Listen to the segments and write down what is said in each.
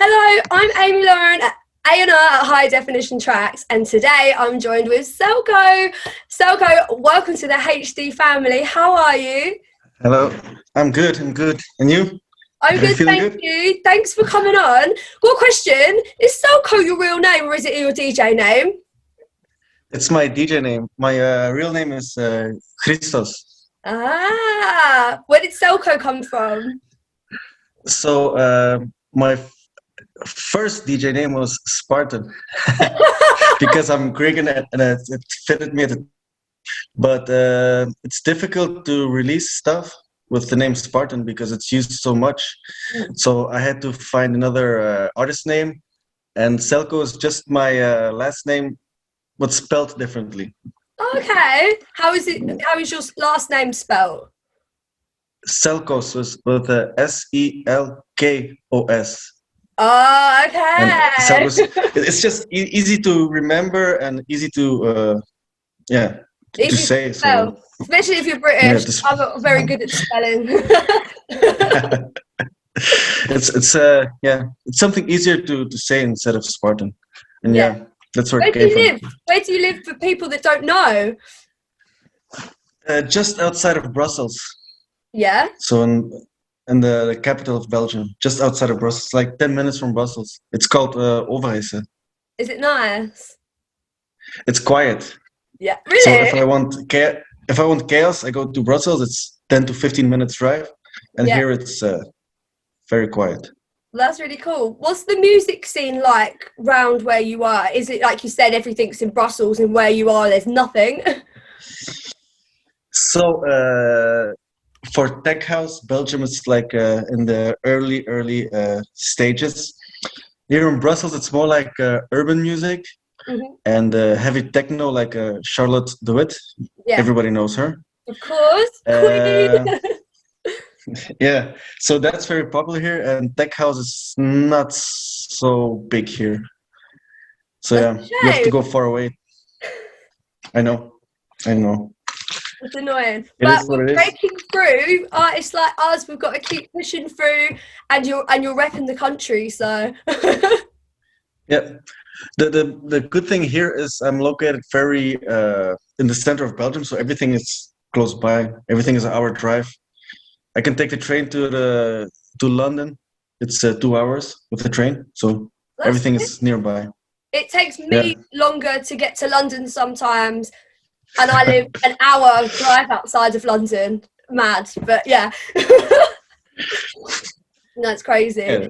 Hello, I'm Amy Lauren at A&R at High Definition Tracks, and today I'm joined with Selco. Selco, welcome to the HD family. How are you? Hello, I'm good. And you? I'm Are you good, feeling thank good? you. Thanks for coming on. Got a question. Is Selco your real name or is it your DJ name? It's my DJ name. My real name is Christos. Where did Selco come from? So my first DJ name was Spartan because I'm Greek and it fitted me. But it's difficult to release stuff with the name Spartan because it's used so much. So I had to find another artist name, and Selco is just my last name, but spelled differently. Okay. How is your last name spelled? Selkos was with a Selkos. Oh, And okay. Selkos, it's just easy to remember and easy to to Easy to say. So spell, especially if you're yeah, British. I'm not very good at spelling. it's something easier to say instead of Spartan. And Yeah. yeah, that's where Where it do came you from. live? Where do you live for people that don't know? Just outside of Brussels, Yeah. so in the capital of Belgium, just outside of Brussels, like 10 minutes from Brussels. It's called Overijse. Is it nice? It's quiet. Yeah. So Really? if I want chaos, I go to Brussels. It's 10 to 15 minutes drive, and Yeah. here it's very quiet. That's really cool. What's the music scene like round where you are? Is it like you said, everything's in Brussels, and where you are, there's nothing? So for tech house, Belgium is like in the early stages. Here in Brussels, it's more like urban music Mhm. and heavy techno, like Charlotte de Witt. Yeah. Everybody knows her. Of course. Queen. Uh, yeah, so that's very popular here, and tech house is not so big here. So That's yeah, a you have to shame. go far away. I know, I know. It's annoying. It But is what we're it is. breaking through. Artists like us, we've got to keep pushing through, and you're repping the country, so Yeah. The good thing here is I'm located very in the center of Belgium, so everything is close by. Everything is an hour drive. I can take the train to London. It's 2 hours with the train, so that's everything good. is nearby. It takes Yeah. me longer to get to London sometimes, and I live an hour drive outside of London. Mad, but yeah. That's crazy. Yeah.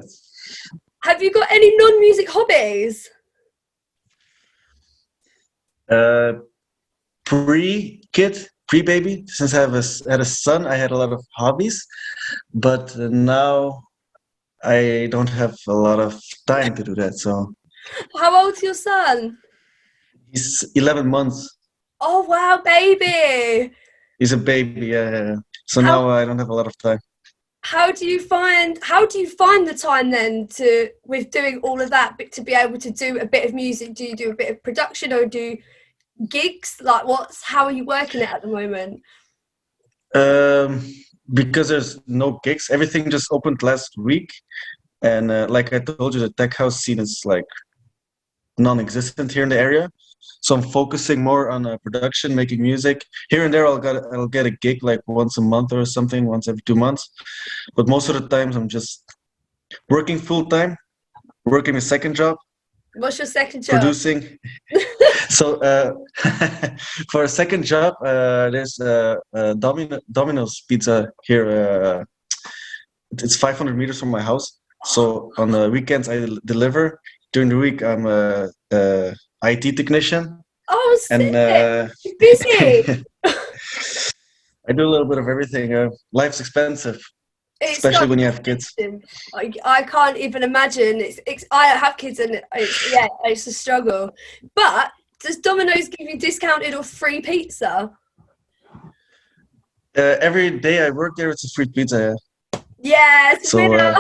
Have you got any non-music hobbies? Uh, pre-baby, since had a son, I had a lot of hobbies, but now I don't have a lot of time to do that. So How old's your son? he's 11 months. Oh wow, baby. He's a baby. Yeah. So How now I don't have a lot of time. how do you find the time then to with doing all of that but to be able to do a bit of music? Do you do a bit of production or do gigs? Like how are you working it at the moment? Um, because there's no gigs, everything just opened last week, and like I told you, the tech house scene is like non-existent here in the area. So I'm focusing more on production, making music. Here and there, I'll get a gig like once a month or something, once every 2 months. But most of the times, I'm just working full time, working a second job, What's your second job? producing. So for a second job, there's Domino's Pizza here. It's 500 meters from my house. So on the weekends I deliver. During the week I'm a IT technician, Oh, and sick. You're busy. I do a little bit of everything. Life's expensive, It's especially so when you have kids. expensive. I can't even imagine. I have kids and it's a struggle. But does Domino's give you discounted or free pizza? Every day I work there, it's a free pizza. Yeah. Yes, So winner.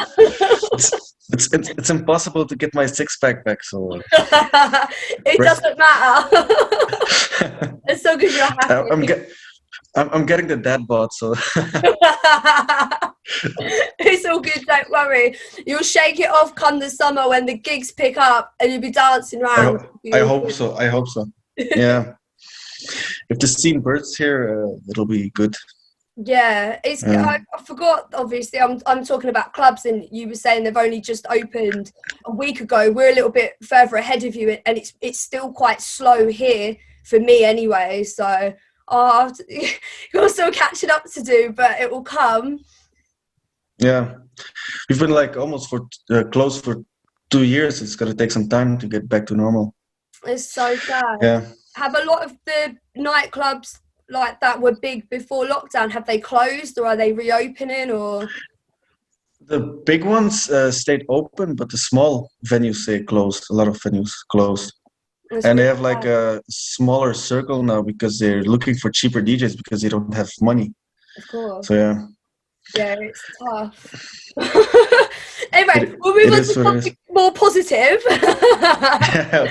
it's impossible to get my six pack back. So It rest, doesn't matter as long as you're I'm happy. get, I'm getting the dad bod, so It's all good, don't worry. You'll shake it off come the summer when the gigs pick up and you'll be dancing I, around. I hope so. I hope so. Yeah. If the scene bursts here, it'll be good. Yeah, it's. I forgot. Obviously, I'm talking about clubs, and you were saying they've only just opened a week ago. We're a little bit further ahead of you, and it's still quite slow here for me anyway. So, you're still catching up to do, but it will come. Yeah. We've been like almost for close for 2 years. It's gonna take some time to get back to normal. It's so sad. Yeah. Have a lot of the nightclubs like that were big before lockdown, have they closed or are they reopening or? The big ones stayed open, but the small venues stay closed. A lot of venues closed. It's And they really have like sad. a smaller circle now because they're looking for cheaper DJs because they don't have money. Of course. So yeah. Yeah, it's tough. Anyway, It, we'll move it on is to what it is. something more positive.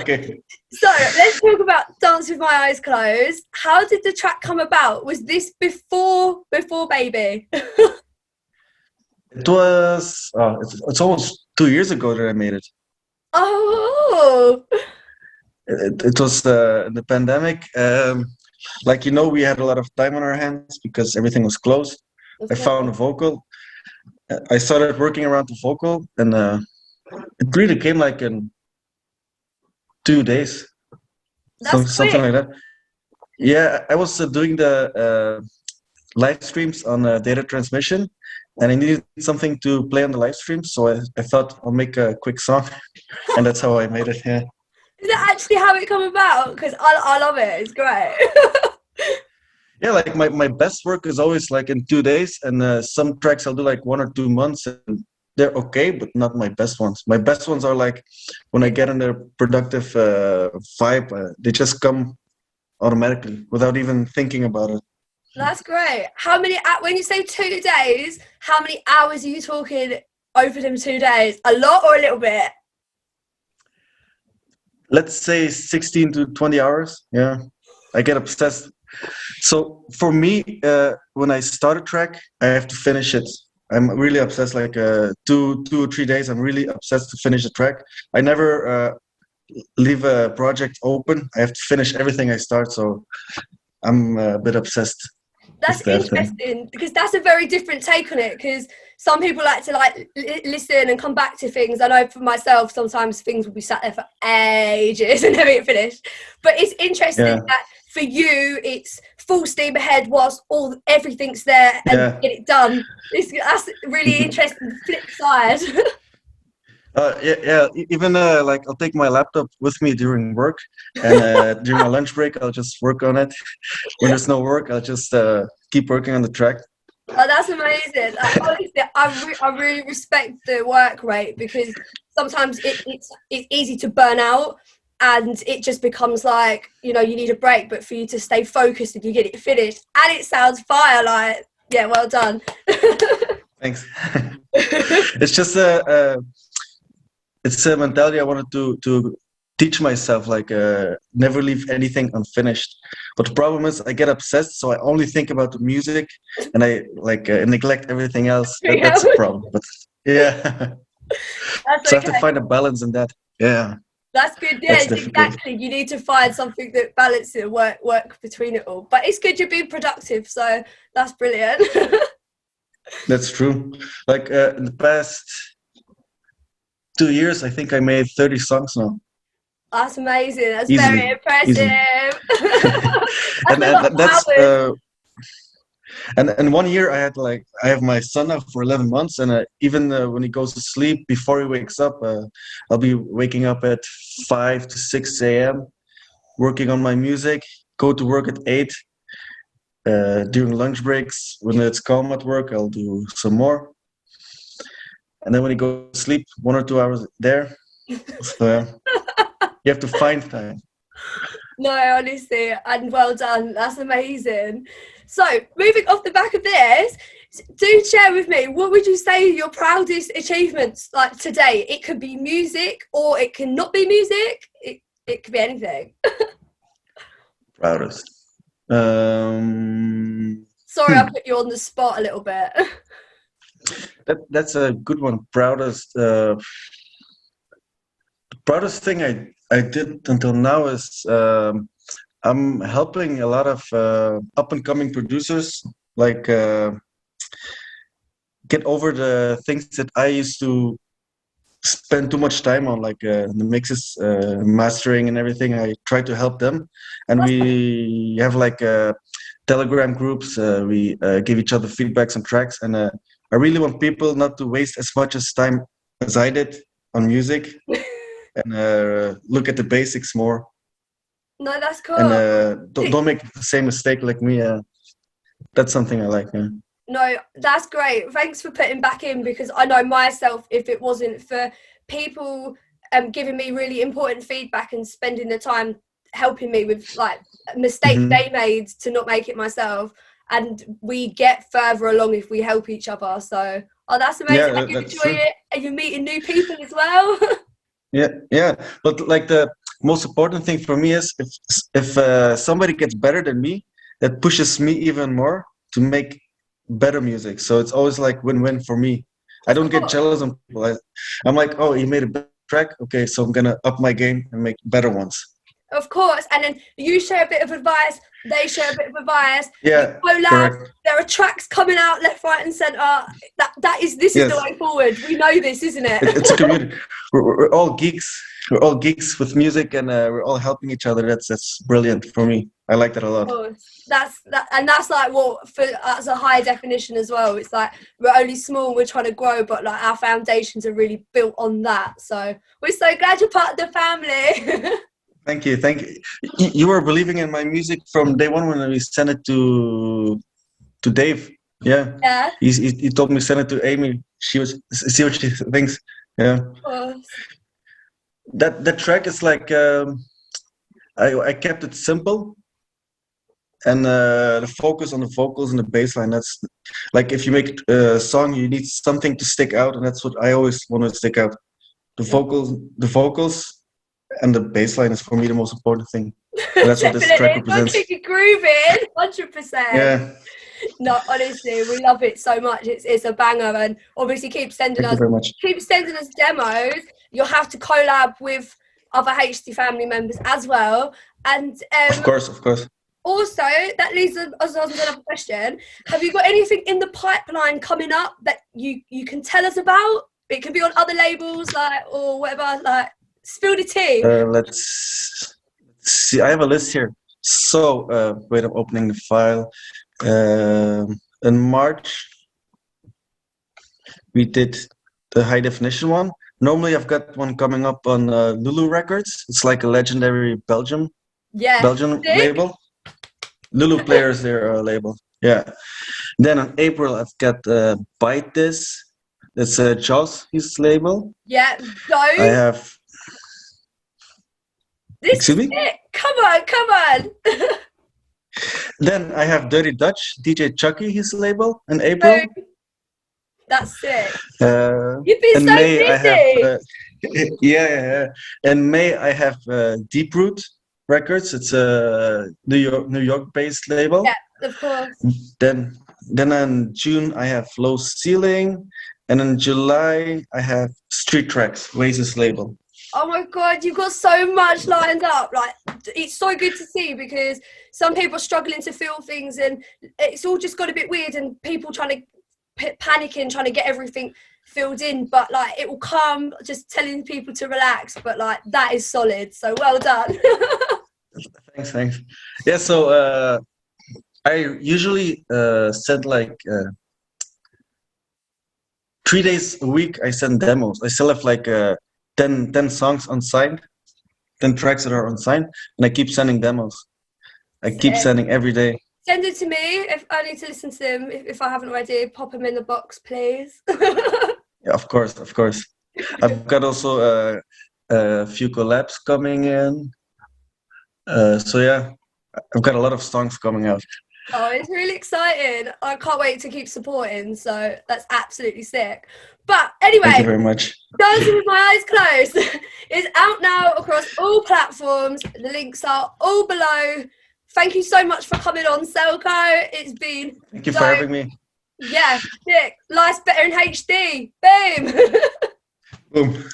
Okay. So let's talk about Dance with My Eyes Closed. How did the track come about? Was this before Baby? It was it's almost 2 years ago that I made it. Oh, It was in the pandemic. Like we had a lot of time on our hands because everything was closed. of I found a course. vocal. I started working around the vocal, and it really came like in 2 days, That's something quick. like that. Yeah, I was doing the live streams on data transmission, and I needed something to play on the live stream, so I thought I'll make a quick song, and that's how I made it. Yeah. Is that actually how it come about? Because I love it. It's great. Yeah, like my best work is always like in 2 days, and some tracks I'll do like 1 or 2 months, and they're okay, but not my best ones. My best ones are like when I get in a productive vibe, they just come automatically without even thinking about it. That's great. How many, when you say 2 days, how many hours are you talking over them 2 days? A lot or a little bit? Let's say 16 to 20 hours. Yeah, I get obsessed. So for me, when I start a track, I have to finish it. I'm really obsessed. Like 2 or 3 days, I'm really obsessed to finish the track. I never leave a project open. I have to finish everything I start. So I'm a bit obsessed That's with that thing. interesting because that's a very different take on it. Because some people like to listen and come back to things. I know for myself, sometimes things will be sat there for ages and never get finished. But it's interesting Yeah, that for you, it's full steam ahead whilst everything's there and yeah. get it done. That's really interesting. Flip side. Yeah, yeah. Even like I'll take my laptop with me during work, and during my lunch break, I'll just work on it. When there's no work, I'll just keep working on the track. Oh, that's amazing. Like, honestly, I really respect the work rate because sometimes it's easy to burn out and it just becomes like, you need a break, but for you to stay focused and you get it finished and it sounds fire, like, yeah, well done. Thanks. It's just it's a mentality I wanted to teach myself, like never leave anything unfinished. But the problem is I get obsessed, so I only think about the music, and I like neglect everything else. Yeah, That's a problem. But yeah, that's so I have to okay. find a balance in that. Yeah, That's good. that's Yes, difficult. exactly. You need to find something that balances it, work between it all. But it's good you're being productive, so that's brilliant. That's true. Like in the past 2 years, I think I made 30 songs now, That's amazing. That's very easily, easily. impressive. That's And a lot of that's hours. and 1 year I have my son now for 11 months, and even when he goes to sleep, before he wakes up, I'll be waking up at 5 to 6 a.m. working on my music. Go to work at 8. During lunch breaks, when it's calm at work, I'll do some more, and then when he goes to sleep, 1 or 2 hours there. So you have to find time. No, honestly, and well done. That's amazing. So, moving off the back of this, do share with me, what would you say are your proudest achievements like today? It could be music or it can not be music. It could be anything. Proudest. Sorry, I put you on the spot a little bit. That's a good one. Proudest thing I did until now is I'm helping a lot of up and coming producers like get over the things that I used to spend too much time on, like the mixes, mastering, and everything. I try to help them, and we have like Telegram groups. We give each other feedbacks on tracks, and I really want people not to waste as much as time as I did on music, and look at the basics more. No, that's cool. And don't make the same mistake like me. That's something I like. Yeah. No, that's great. Thanks for putting back in, because I know myself, if it wasn't for people giving me really important feedback and spending the time helping me with like mistakes they made to not make it myself, and we get further along if we help each other. So, that's amazing. Yeah, and you that's enjoy true. it, and you're meeting new people as well. Yeah. But like the most important thing for me is if somebody gets better than me, that pushes me even more to make better music. So it's always like win-win for me. I don't get jealous on people. I'm like, oh, he made a better track. Okay, so I'm gonna up my game and make better ones. Of course, and then you share a bit of advice, they share a bit of advice. Yeah, correct. There are tracks coming out left, right, and centre. This is the way forward. We know this, isn't it? It's a community. We're all geeks. We're all geeks with music, and we're all helping each other. That's brilliant for me. I like that a lot. That's like that's a high definition as well. It's like we're only small, we're trying to grow, but like our foundations are really built on that. So we're so glad you're part of the family. Thank you. You were believing in my music from day one when we sent it to Dave. Yeah. Yeah. He told me send it to Amy. She was see what she thinks. Yeah. That track is like I kept it simple, and the focus on the vocals and the bass line. That's like if you make a song, you need something to stick out, and that's what I always want to stick out. The vocals. And the bass line is for me the most important thing. And that's what this track represents. Keep you grooving, 100%. Yeah. No, honestly, we love it so much. It's a banger, and obviously keep sending us demos. You'll have to collab with other HT family members as well. And of course. Also, that leads us on to another question. Have you got anything in the pipeline coming up that you can tell us about? It can be on other labels, like, or whatever, like. Spill the tea. Let's see. I have a list here. So, wait, I'm opening the file. In March, we did the high definition one. Normally, I've got one coming up on Lulu Records. It's like a legendary Belgian label. Lulu Players, their label. Yeah. Then in April, I've got Bite This. That's Charles, his label. Yeah. I have. This is it. Come on. Then I have Dirty Dutch, DJ Chucky, his label in April. That's sick. You've been so busy. Yeah. In May I have Deep Root Records. It's a New York-based label. Yeah, of course. Then in June I have Low Ceiling, and in July I have Street Tracks, Oasis label. Oh my God, you've got so much lined up. Like, it's so good to see, because some people are struggling to feel things, and it's all just got a bit weird, and people trying to panicking, trying to get everything filled in. But like, it will come, just telling people to relax. But like, that is solid. So well done. Thanks. Yeah. So I usually send like 3 days a week. I send demos. I still have like 10 songs unsigned, 10 tracks that are unsigned, and I keep sending demos. I keep sending every day. Send it to me if I need to listen to them. If I haven't already, pop them in the box, please. Yeah, of course. I've got also a few collabs coming in. So yeah, I've got a lot of songs coming out. Oh, it's really exciting. I can't wait to keep supporting. So that's absolutely sick. But anyway, thank you very much. Dancing with My Eyes Closed is out now across all platforms. The links are all below thank you so much for coming on, Selco. It's been Thank you for having me. Yeah, sick. Life's better in HD. Boom. Boom.